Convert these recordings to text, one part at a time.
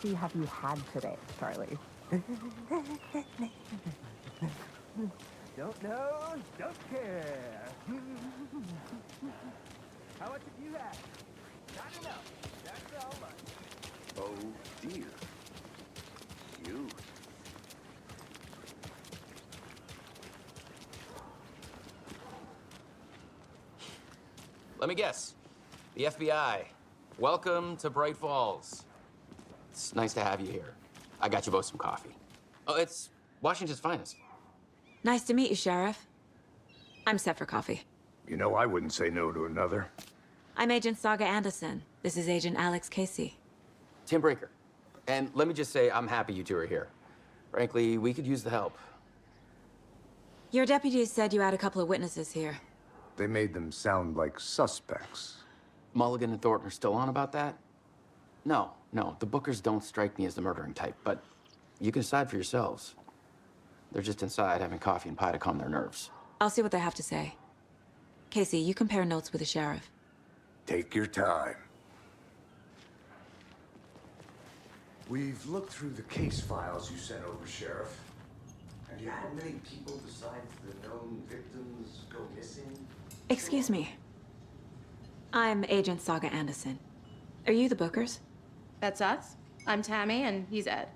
coffee have you had today, Charlie? Don't know, don't care. How much have you had? Not enough. That's all much. Oh, dear. You. Let me guess. The FBI. Welcome to Bright Falls. It's nice to have you here. I got you both some coffee. Oh, it's Washington's finest. Nice to meet you, Sheriff. I'm set for coffee. You know, I wouldn't say no to another. I'm Agent Saga Anderson. This is Agent Alex Casey. Tim Brinker. And let me just say, I'm happy you two are here. Frankly, we could use the help. Your deputies said you had a couple of witnesses here. They made them sound like suspects. Mulligan and Thornton are still on about that? No, the Bookers don't strike me as the murdering type, but you can decide for yourselves. They're just inside having coffee and pie to calm their nerves. I'll see what they have to say. Casey, you compare notes with the sheriff. Take your time. We've looked through the case files you sent over, Sheriff. Have you had many people besides the known victims go missing? Excuse me. I'm Agent Saga Anderson. Are you the Bookers? That's us. I'm Tammy, and he's Ed.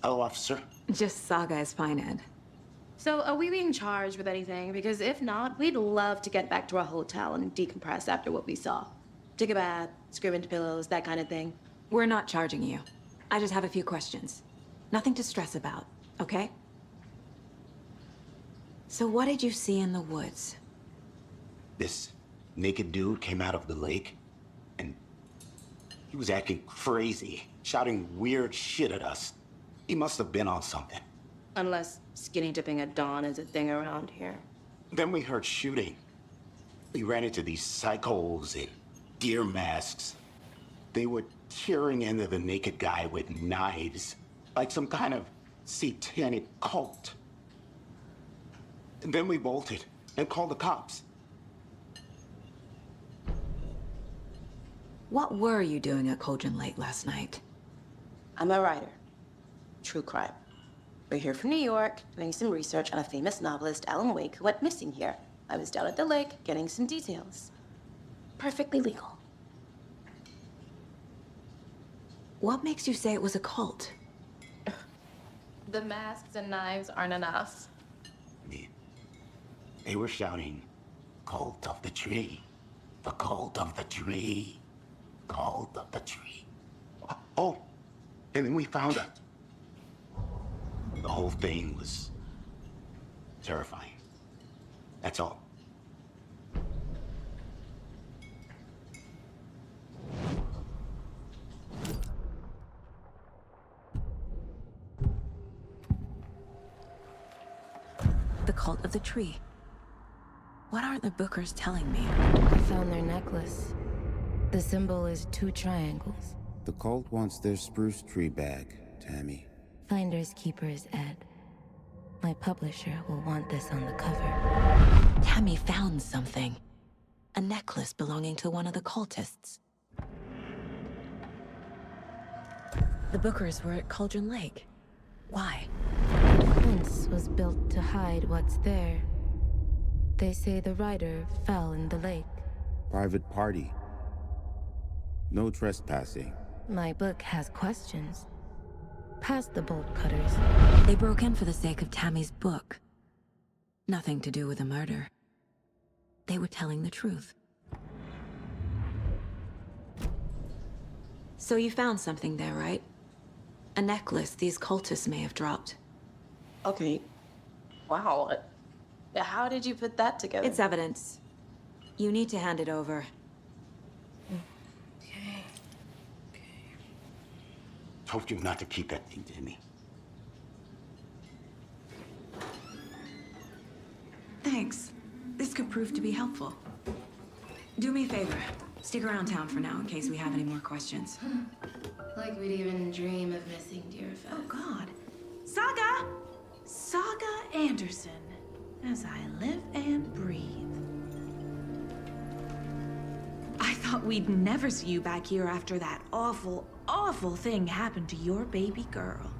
Hello, officer. Just Saga is fine, Ed. So, are we being charged with anything? Because if not, we'd love to get back to our hotel and decompress after what we saw. Take a bath, scream into pillows, that kind of thing. We're not charging you. I just have a few questions. Nothing to stress about, okay? So what did you see in the woods? This naked dude came out of the lake, and he was acting crazy, shouting weird shit at us. He must have been on something. Unless skinny dipping at dawn is a thing around here. Then we heard shooting. We ran into these psychos in deer masks. They were tearing into the naked guy with knives, like some kind of satanic cult. And then we bolted and called the cops. What were you doing at Cauldron Lake last night? I'm a writer. True crime. We're here from New York, doing some research on a famous novelist, Alan Wake, who went missing here. I was down at the lake, getting some details. Perfectly legal. What makes you say it was a cult? The masks and knives aren't enough. They were shouting, "Cult of the tree, the cult of the tree, cult of the tree." Oh, and then we found it. The whole thing was terrifying. That's all. The cult of the tree. What aren't the Bookers telling me? I found their necklace. The symbol is 2 triangles. The cult wants their spruce tree bag, Tammy. Finders keepers, Ed. My publisher will want this on the cover. Tammy found something. A necklace belonging to one of the cultists. The Bookers were at Cauldron Lake. Why? The fence was built to hide what's there. They say the rider fell in the lake. Private party. No trespassing. My book has questions. Past the bolt cutters. They broke in for the sake of Tammy's book. Nothing to do with the murder. They were telling the truth. So you found something there, right? A necklace these cultists may have dropped. Okay. Wow. How did you put that together? It's evidence. You need to hand it over. Told you not to keep that thing to me. Thanks. This could prove to be helpful. Do me a favor. Stick around town for now in case we have any more questions. Like we'd even dream of missing dear friends. Oh, God. Saga! Saga Anderson. As I live and breathe. I thought thought we'd never see you back here after that awful, awful thing happened to your baby girl.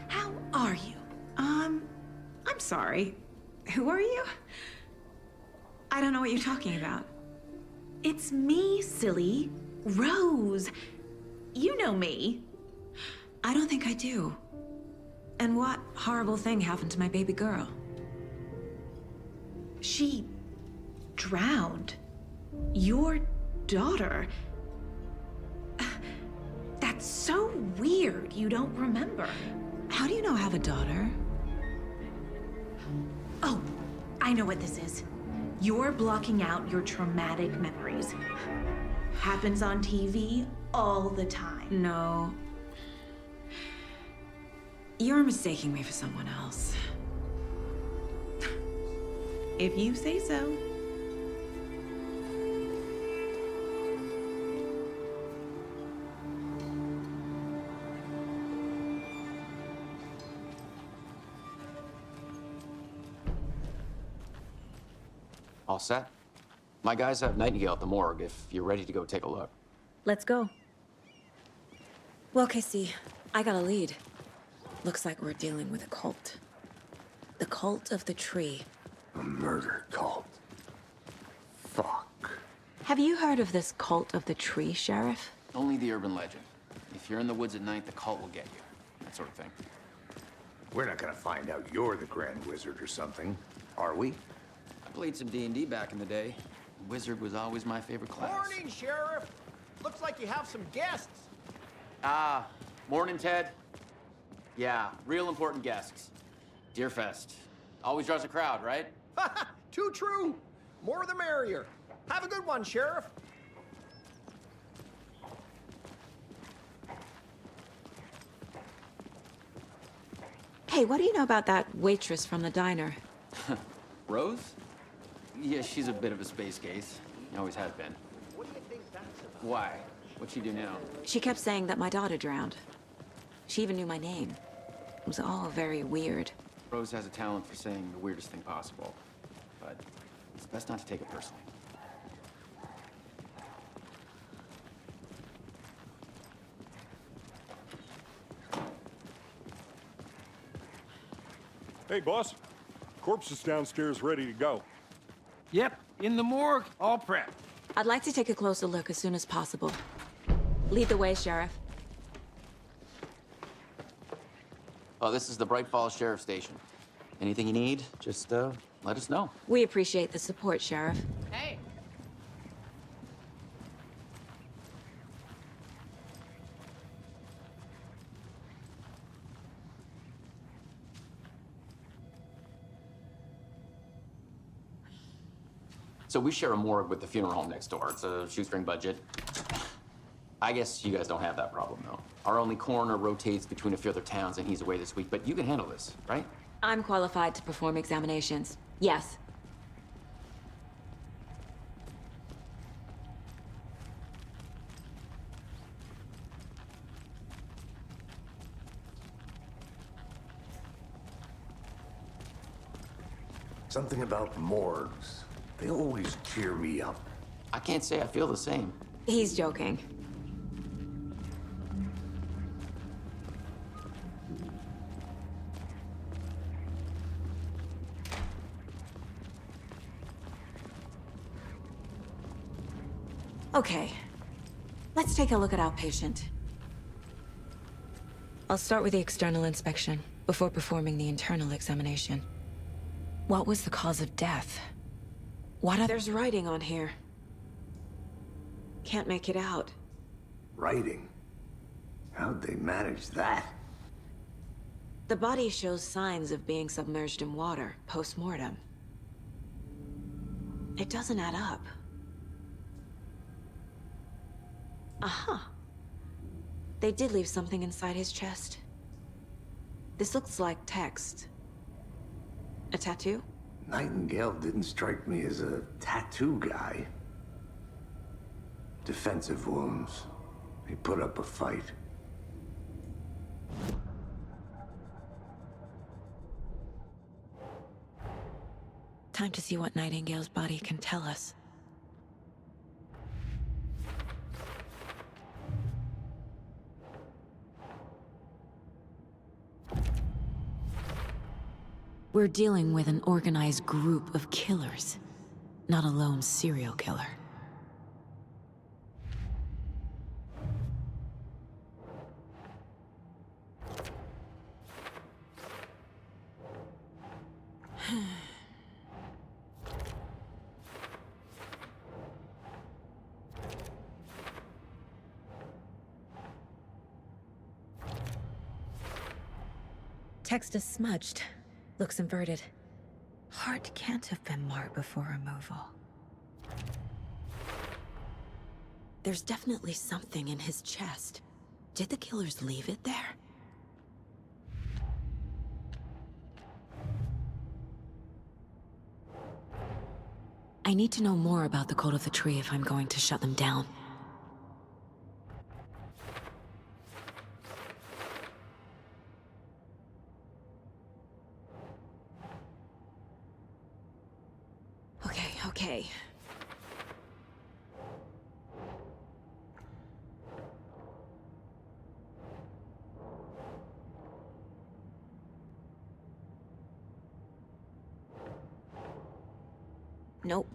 How are you? I'm sorry. Who are you? I don't know what you're talking about. It's me, silly. Rose. You know me. I don't think I do. And what horrible thing happened to my baby girl? She drowned. Your daughter. That's so weird you don't remember. How do you know I have a daughter? Oh, I know what this is. You're blocking out your traumatic memories. Happens on TV all the time. No. You're mistaking me for someone else. If you say so. All set? My guys have Nightingale at the morgue if you're ready to go take a look. Let's go. Well, Casey, I got a lead. Looks like we're dealing with a cult. The cult of the tree. A murder cult. Fuck. Have you heard of this cult of the tree, Sheriff? Only the urban legend. If you're in the woods at night, the cult will get you. That sort of thing. We're not gonna find out you're the Grand Wizard or something, are we? I played some D&D back in the day. Wizard was always my favorite class. Morning, Sheriff. Looks like you have some guests. Ah, morning, Ted. Yeah, real important guests. Deerfest. Always draws a crowd, right? Too true. More the merrier. Have a good one, Sheriff. Hey, what do you know about that waitress from the diner? Rose? Yeah, she's a bit of a space case. Always has been. What do you think that's about? Why? What'd she do now? She kept saying that my daughter drowned. She even knew my name. It was all very weird. Rose has a talent for saying the weirdest thing possible. But it's best not to take it personally. Hey, boss. Corpse is downstairs ready to go. Yep, in the morgue, all prepped. I'd like to take a closer look as soon as possible. Lead the way, Sheriff. Oh, this is the Bright Falls Sheriff Station. Anything you need, just let us know. We appreciate the support, Sheriff. Hey. So we share a morgue with the funeral home next door. It's a shoestring budget. I guess you guys don't have that problem, though. Our only coroner rotates between a few other towns, and he's away this week. But you can handle this, right? I'm qualified to perform examinations. Yes. Something about morgues. They always cheer me up. I can't say I feel the same. He's joking. Okay, let's take a look at our patient. I'll start with the external inspection before performing the internal examination. What was the cause of death? There's writing on here. Can't make it out. Writing? How'd they manage that? The body shows signs of being submerged in water post-mortem. It doesn't add up. Aha. They did leave something inside his chest. This looks like text. A tattoo? Nightingale didn't strike me as a tattoo guy. Defensive wounds. He put up a fight. Time to see what Nightingale's body can tell us. We're dealing with an organized group of killers, not a lone serial killer. Text is smudged. Looks inverted. Heart can't have been marked before removal. There's definitely something in his chest. Did the killers leave it there? I need to know more about the code of the tree if I'm going to shut them down. Okay. Nope.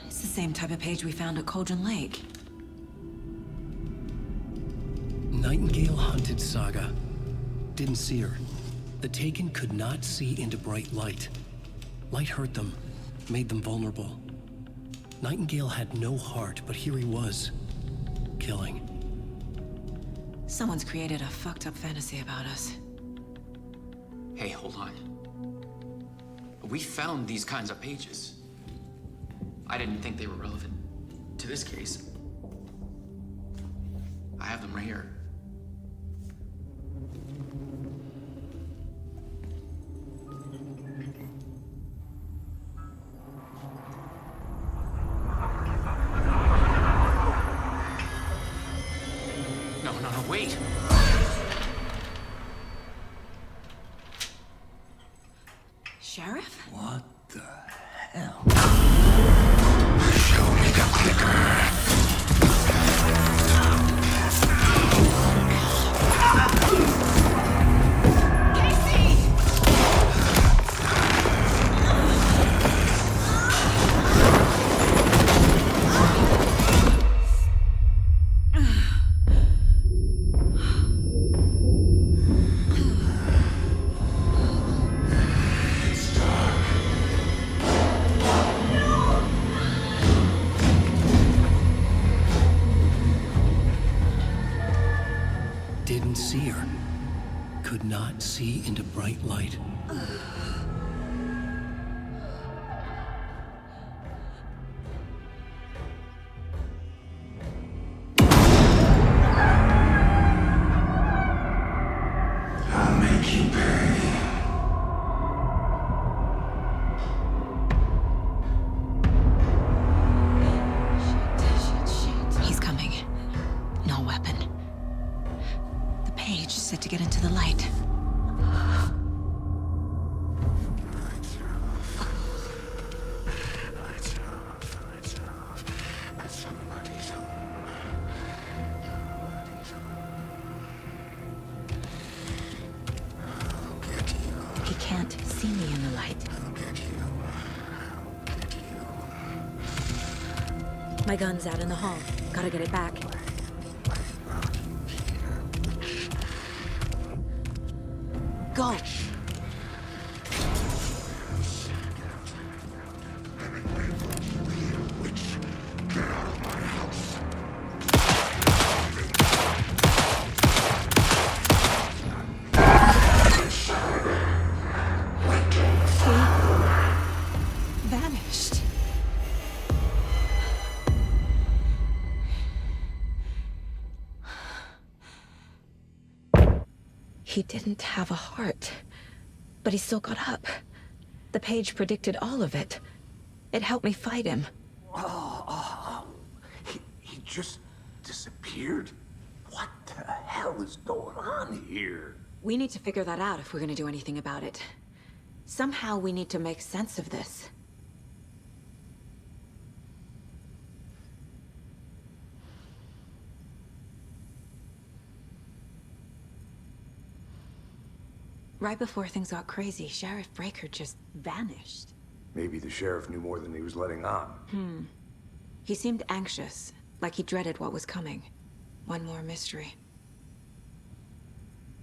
Same type of page we found at Cauldron Lake. Nightingale hunted Saga. Didn't see her. The Taken could not see into bright light. Light hurt them, made them vulnerable. Nightingale had no heart, but here he was, killing. Someone's created a fucked up fantasy about us. Hey, hold on. We found these kinds of pages. I didn't think they were relevant to this case. I have them right here. No, wait! Sheriff? What the hell? Show me the clicker. Didn't see her. Could not see into bright light. I'll make you pay. Shit. He's coming. No weapon. The page set to get into the light. He can't see me in the light. My gun's out in the hall. Gotta get it back. Go! Wait He didn't have a heart, but he still got up. The page predicted all of it. It helped me fight him. He just disappeared? What the hell is going on here? We need to figure that out if we're gonna do anything about it. Somehow we need to make sense of this. Right before things got crazy, Sheriff Breaker just vanished. Maybe the sheriff knew more than he was letting on. He seemed anxious, like he dreaded what was coming. One more mystery.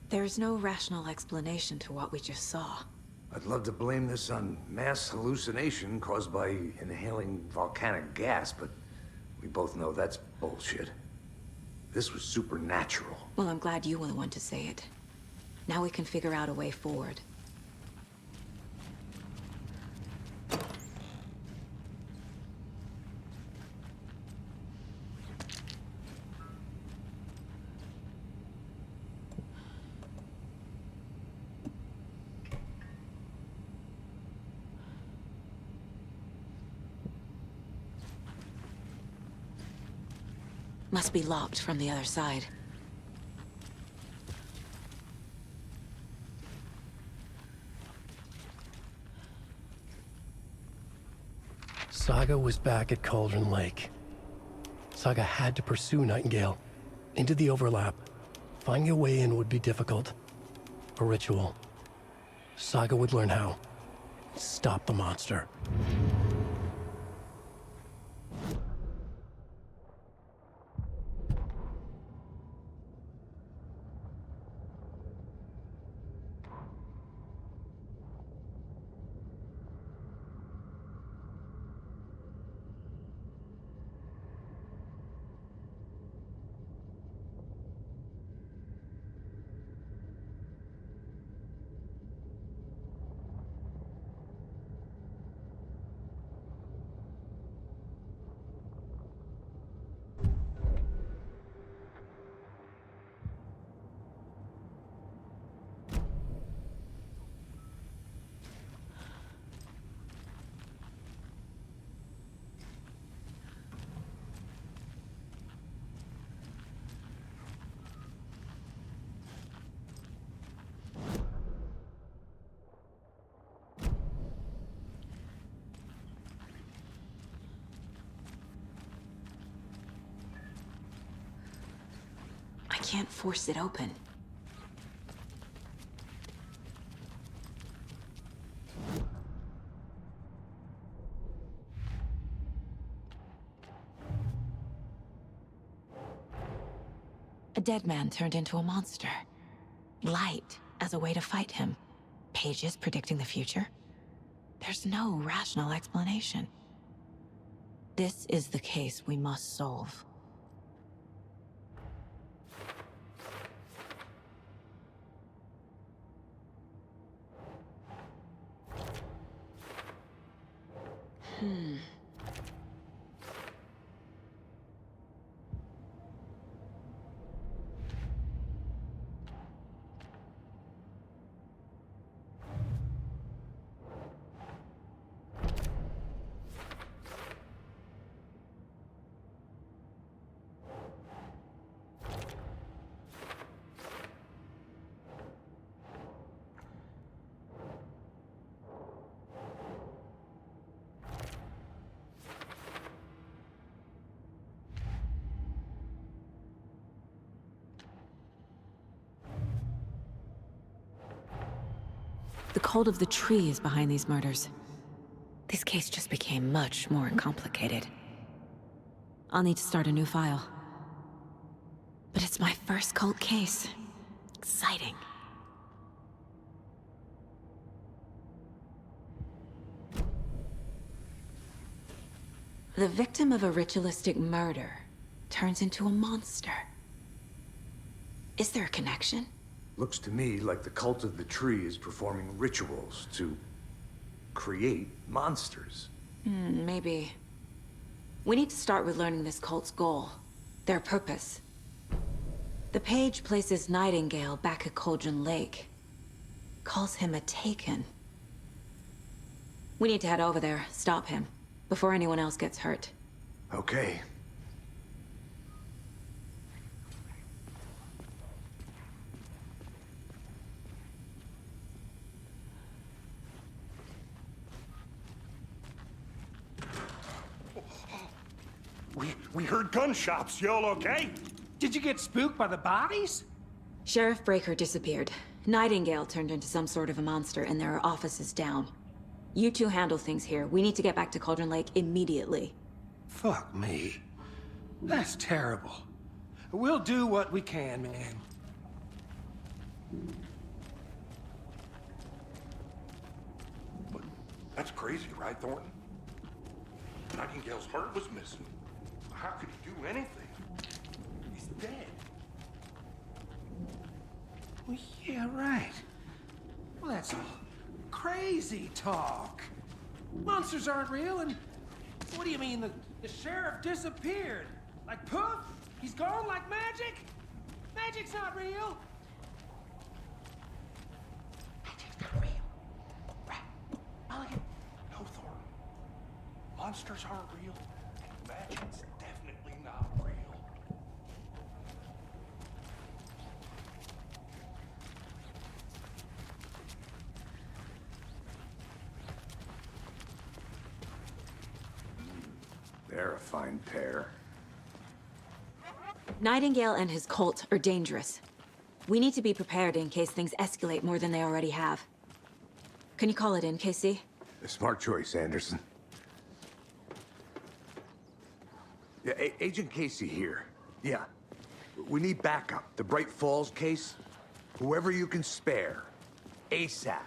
There's no rational explanation to what we just saw. I'd love to blame this on mass hallucination caused by inhaling volcanic gas, but we both know that's bullshit. This was supernatural. Well, I'm glad you were the one to say it. Now we can figure out a way forward. Must be locked from the other side. Saga was back at Cauldron Lake. Saga had to pursue Nightingale into the overlap. Finding a way in would be difficult. A ritual. Saga would learn how. Stop the monster. I can't force it open. A dead man turned into a monster. Light as a way to fight him. Pages predicting the future. There's no rational explanation. This is the case we must solve. The cult of the tree is behind these murders. This case just became much more complicated. I'll need to start a new file. But it's my first cult case. Exciting. The victim of a ritualistic murder turns into a monster. Is there a connection? Looks to me like the cult of the tree is performing rituals to create monsters. Maybe. We need to start with learning this cult's goal. Their purpose. The page places Nightingale back at Cauldron Lake. Calls him a Taken. We need to head over there, stop him, before anyone else gets hurt. Okay. We heard gunshots. Y'all okay? Did you get spooked by the bodies? Sheriff Breaker disappeared. Nightingale turned into some sort of a monster, and there are offices down. You two handle things here. We need to get back to Cauldron Lake immediately. Fuck me. That's terrible. We'll do what we can, man. But that's crazy, right, Thornton? Nightingale's heart was missing. How could he do anything? He's dead. Well, yeah, right. Well, that's all crazy talk. Monsters aren't real, and what do you mean the sheriff disappeared? Like poof? He's gone like magic? Magic's not real. Magic's not real. Right. Mulligan. No, Thornton. Monsters aren't real, and magic's definitely not real. They're a fine pair. Nightingale and his cult are dangerous. We need to be prepared in case things escalate more than they already have. Can you call it in, KC? A smart choice, Anderson. Yeah, Agent Casey here. Yeah. We need backup. The Bright Falls case. Whoever you can spare. ASAP.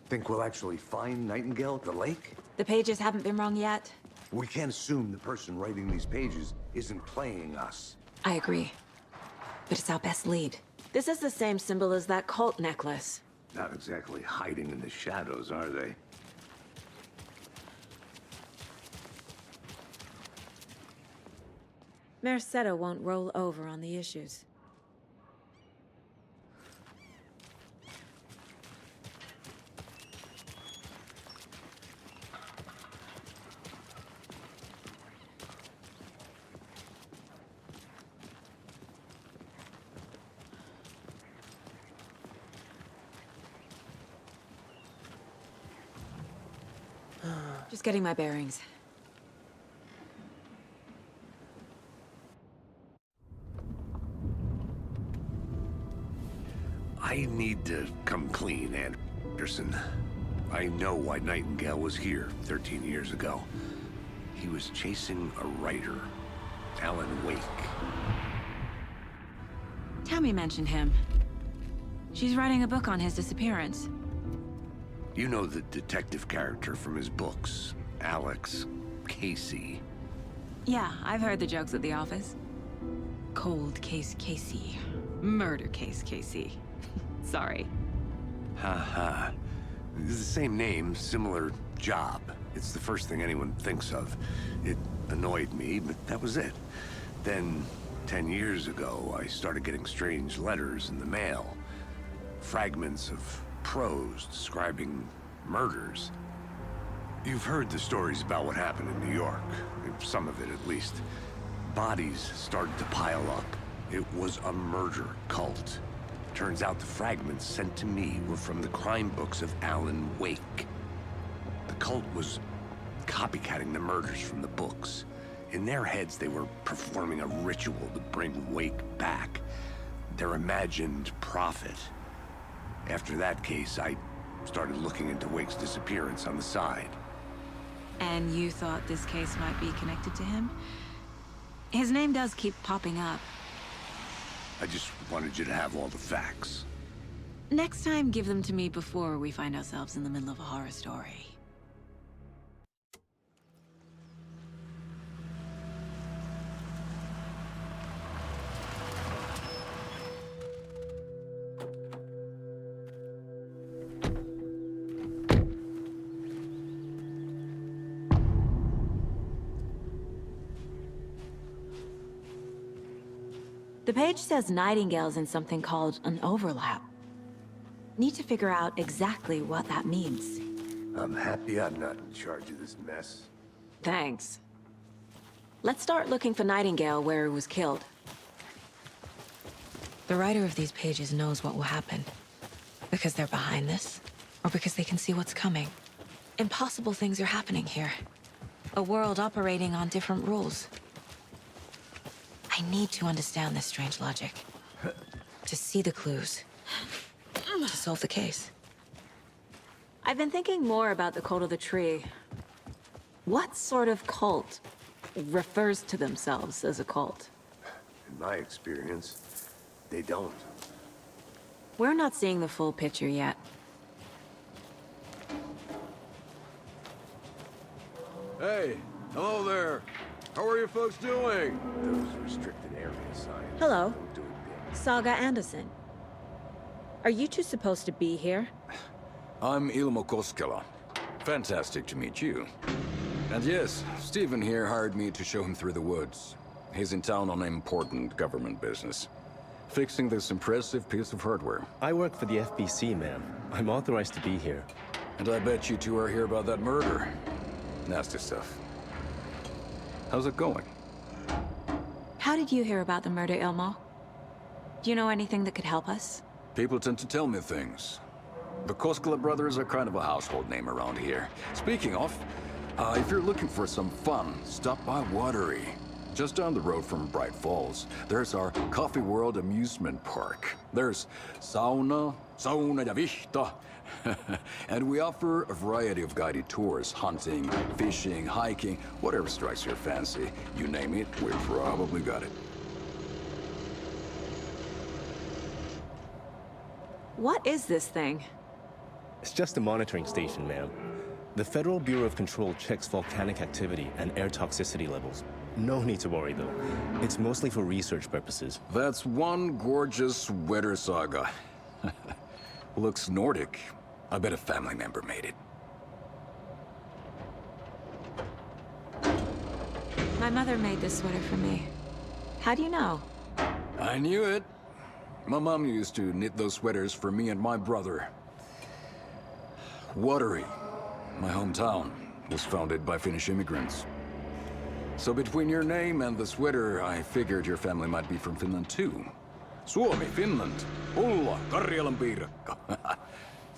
Think we'll actually find Nightingale at the lake? The pages haven't been wrong yet. We can't assume the person writing these pages isn't playing us. I agree. But it's our best lead. This is the same symbol as that cult necklace. Not exactly hiding in the shadows, are they? Merced won't roll over on the issues. Just getting my bearings. I need to come clean, Anderson. I know why Nightingale was here 13 years ago. He was chasing a writer, Alan Wake. Tammy mentioned him. She's writing a book on his disappearance. You know the detective character from his books, Alex Casey. Yeah, I've heard the jokes at the office. Cold case Casey. Murder case Casey. Sorry. Ha. It's the same name, similar job. It's the first thing anyone thinks of. It annoyed me, but that was it. Then, 10 years ago, I started getting strange letters in the mail. Fragments of prose describing murders. You've heard the stories about what happened in New York. Some of it, at least. Bodies started to pile up. It was a murder cult. Turns out the fragments sent to me were from the crime books of Alan Wake. The cult was copycatting the murders from the books. In their heads, they were performing a ritual to bring Wake back. Their imagined prophet. After that case, I started looking into Wake's disappearance on the side. And you thought this case might be connected to him? His name does keep popping up. I just wanted you to have all the facts. Next time, give them to me before we find ourselves in the middle of a horror story. The page says Nightingale's in something called an overlap. Need to figure out exactly what that means. I'm happy I'm not in charge of this mess. Thanks. Let's start looking for Nightingale where he was killed. The writer of these pages knows what will happen. Because they're behind this, or because they can see what's coming. Impossible things are happening here. A world operating on different rules. I need to understand this strange logic. To see the clues. To solve the case. I've been thinking more about the cult of the tree. What sort of cult refers to themselves as a cult? In my experience, they don't. We're not seeing the full picture yet. Hey, hello there. How are you folks doing? Those restricted area signs. Hello. Saga Anderson. Are you two supposed to be here? I'm Ilmo Koskela. Fantastic to meet you. And yes, Stephen here hired me to show him through the woods. He's in town on important government business. Fixing this impressive piece of hardware. I work for the FBC, ma'am. I'm authorized to be here. And I bet you two are here about that murder. Nasty stuff. How's it going? How did you hear about the murder, Ilmo? Do you know anything that could help us? People tend to tell me things. The Koskela brothers are kind of a household name around here. Speaking of, if you're looking for some fun, stop by Watery. Just down the road from Bright Falls, there's our Coffee World amusement park. There's sauna ja vihta. And we offer a variety of guided tours, hunting, fishing, hiking, whatever strikes your fancy. You name it, we probably got it. What is this thing? It's just a monitoring station, ma'am. The Federal Bureau of Control checks volcanic activity and air toxicity levels. No need to worry, though. It's mostly for research purposes. That's one gorgeous weather saga. Looks Nordic. I bet a family member made it. My mother made this sweater for me. How do you know? I knew it. My mom used to knit those sweaters for me and my brother. Watery, my hometown, was founded by Finnish immigrants. So between your name and the sweater, I figured your family might be from Finland too. Suomi, Finland. Ulla, Karjalan piirakka.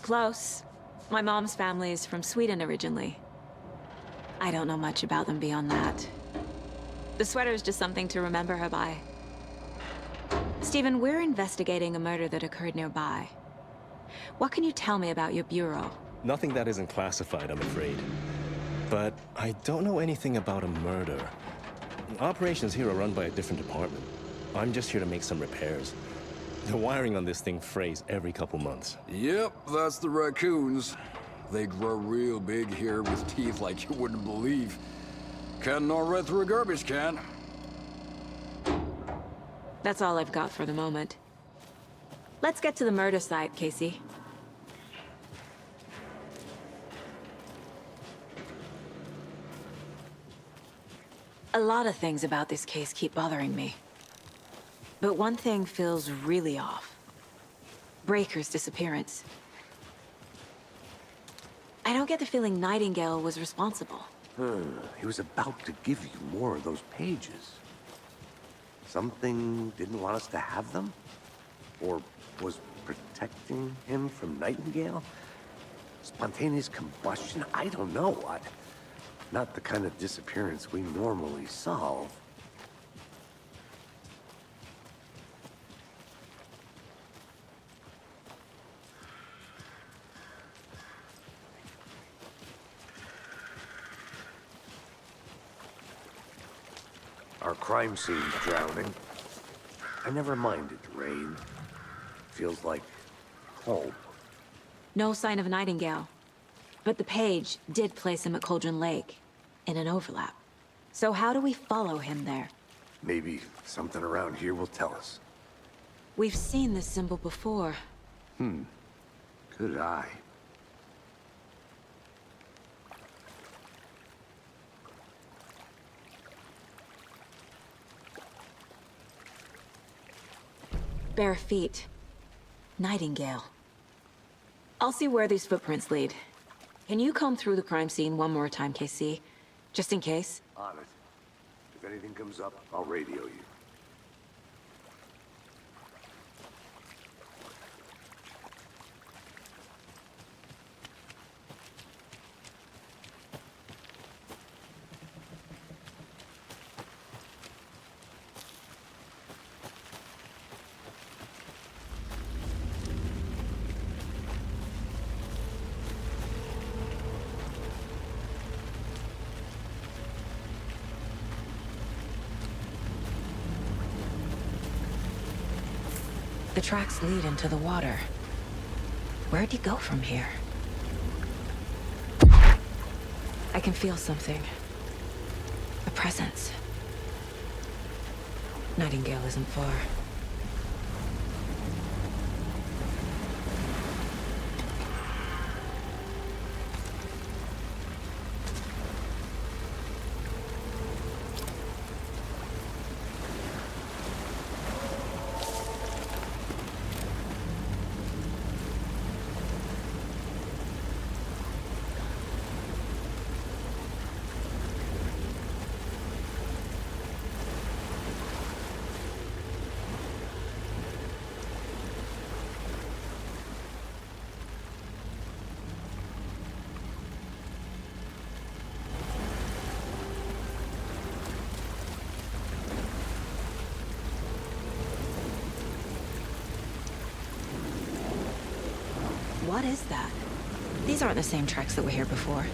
Close. My mom's family is from Sweden originally. I don't know much about them beyond that. The sweater is just something to remember her by. Stephen, we're investigating a murder that occurred nearby. What can you tell me about your bureau? Nothing that isn't classified, I'm afraid. But I don't know anything about a murder. Operations here are run by a different department. I'm just here to make some repairs. The wiring on this thing frays every couple months. Yep, that's the raccoons. They grow real big here with teeth like you wouldn't believe. Can't gnaw right through a garbage can. That's all I've got for the moment. Let's get to the murder site, Casey. A lot of things about this case keep bothering me. But one thing feels really off. Breaker's disappearance. I don't get the feeling Nightingale was responsible. He was about to give you more of those pages. Something didn't want us to have them? Or was protecting him from Nightingale? Spontaneous combustion? I don't know what. Not the kind of disappearance we normally solve. Our crime scene's drowning. I never minded rain. Feels like home. No sign of Nightingale. But the page did place him at Cauldron Lake, in an overlap. So how do we follow him there? Maybe something around here will tell us. We've seen this symbol before. Good eye. bare feet. Nightingale. I'll see where these footprints lead. Can you comb through the crime scene one more time, KC? Just in case? On it. If anything comes up, I'll radio you. The tracks lead into the water. Where'd he go from here? I can feel something. A presence. Nightingale isn't far. What is that? These aren't the same tracks that were here before.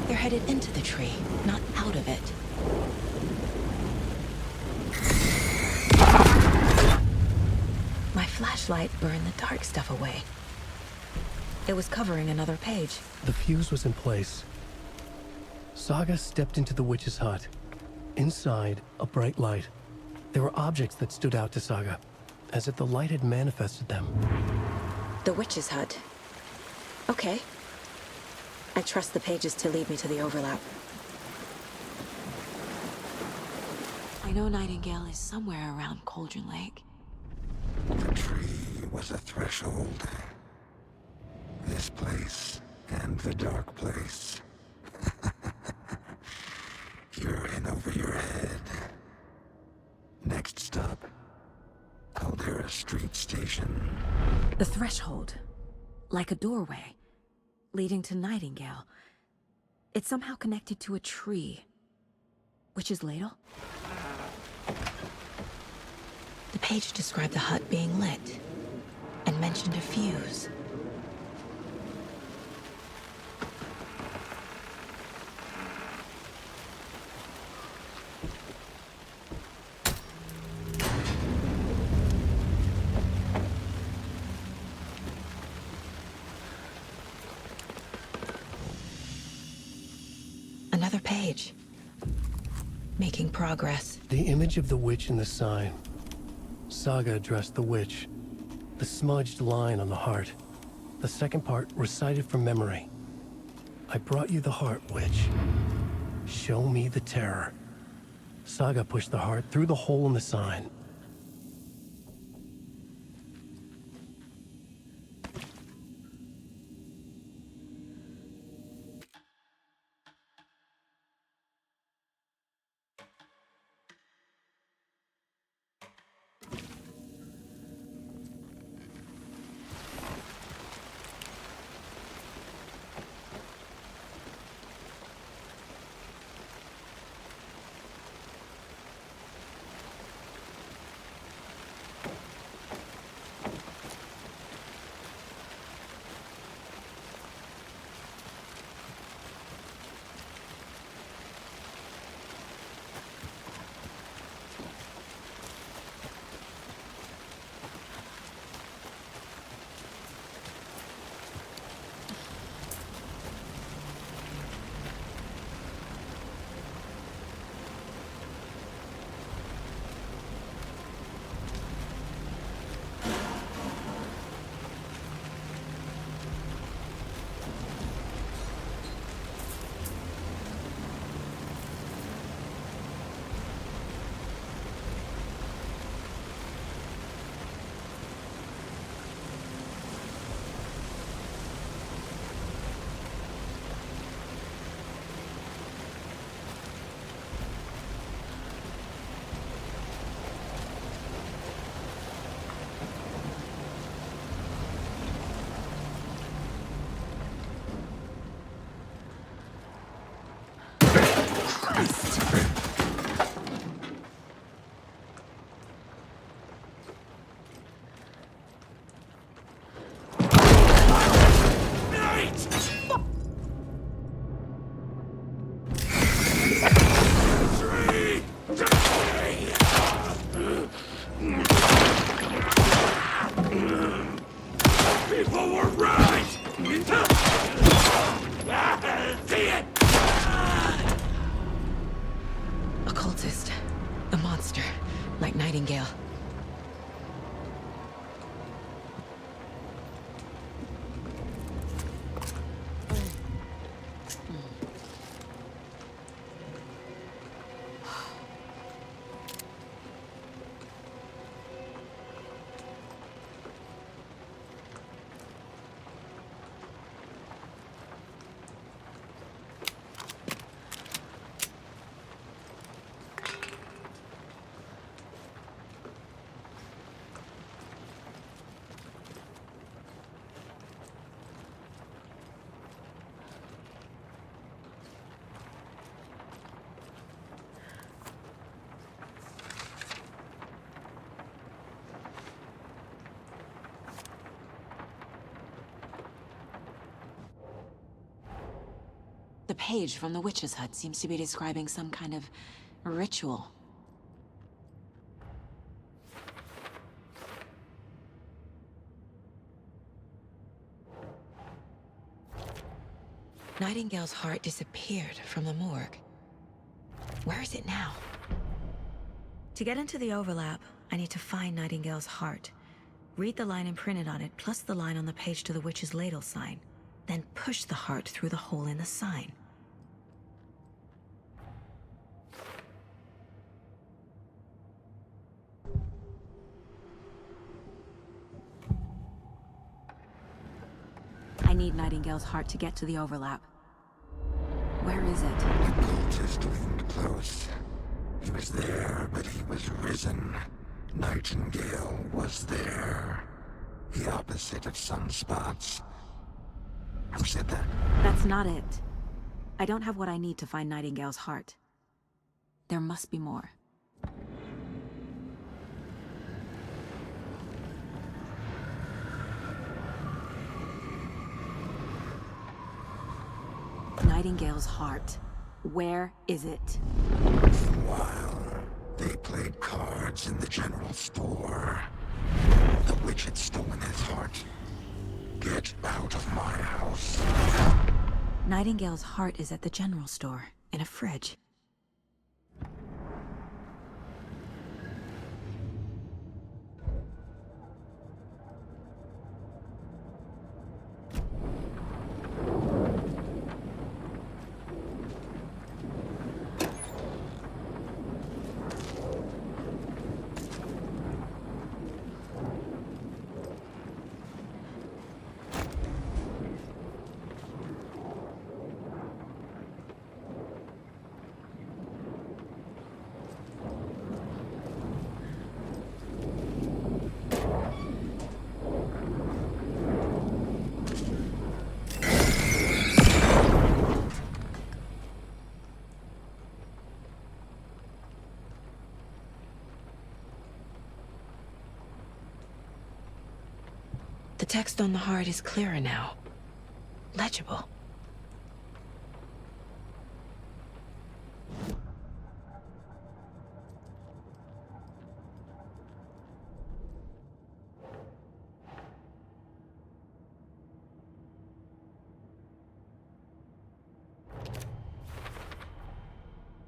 They're headed into the tree, not out of it. My flashlight burned the dark stuff away. It was covering another page. The fuse was in place. Saga stepped into the witch's hut. Inside, a bright light. There were objects that stood out to Saga, as if the light had manifested them. The witch's hut. Okay. I trust the pages to lead me to the overlap. I know Nightingale is somewhere around Cauldron Lake. The tree was a threshold. This place and the dark place. You're in over your head. Next stop, Caldera Street Station. The threshold. Like a doorway. Leading to Nightingale. It's somehow connected to a tree. Witch's ladle? The page described the hut being lit. And mentioned a fuse. Another page. Making progress. The image of the witch in the sign. Saga addressed the witch. The smudged line on the heart. The second part recited from memory. I brought you the heart, witch. Show me the terror. Saga pushed the heart through the hole in the sign. page from the witch's hut seems to be describing some kind of ritual. Nightingale's heart disappeared from the morgue. Where is it now? To get into the overlap, I need to find Nightingale's heart. Read the line imprinted on it, plus the line on the page to the witch's ladle sign. Then push the heart through the hole in the sign. I need Nightingale's heart to get to the overlap. Where is it? The cultist leaned close. He was there, but he was risen. Nightingale was there. The opposite of sunspots. Who said that? That's not it. I don't have what I need to find Nightingale's heart. There must be more. Nightingale's heart. Where is it? While they played cards in the general store, the witch had stolen his heart. Get out of my house. Nightingale's heart is at the general store, in a fridge. The text on the heart is clearer now. Legible.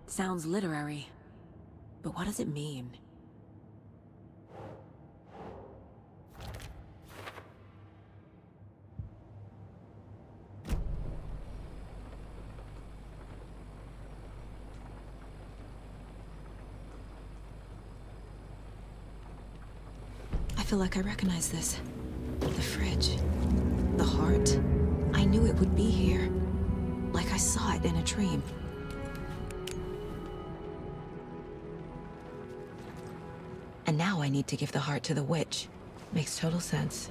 Sounds literary, but what does it mean? I feel like I recognize this. The fridge. The heart. I knew it would be here. Like I saw it in a dream. And now I need to give the heart to the witch. Makes total sense.